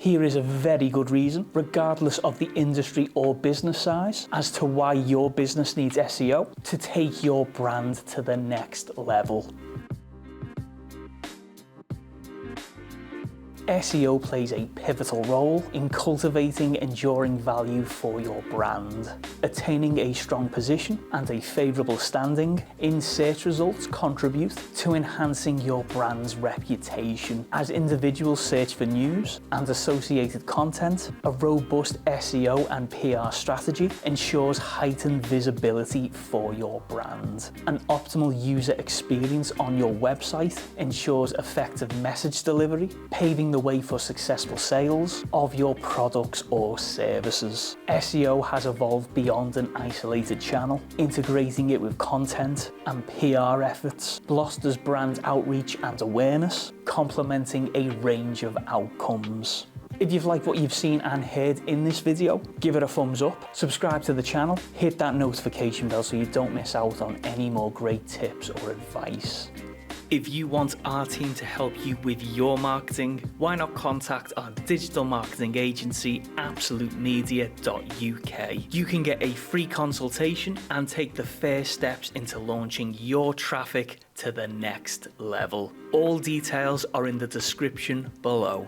Here is a very good reason, regardless of the industry or business size, as to why your business needs SEO to take your brand to the next level. SEO plays a pivotal role in cultivating enduring value for your brand. Attaining a strong position and a favourable standing in search results contribute to enhancing your brand's reputation. As individuals search for news and associated content, a robust SEO and PR strategy ensures heightened visibility for your brand. An optimal user experience on your website ensures effective message delivery, paving the way for successful sales of your products or services. SEO has evolved beyond an isolated channel, integrating it with content and PR efforts, bolsters brand outreach and awareness, complementing a range of outcomes. If you've liked what you've seen and heard in this video, give it a thumbs up, subscribe to the channel, hit that notification bell so you don't miss out on any more great tips or advice. If you want our team to help you with your marketing, why not contact our digital marketing agency, absolutemedia.uk. You can get a free consultation and take the first steps into launching your traffic to the next level. All details are in the description below.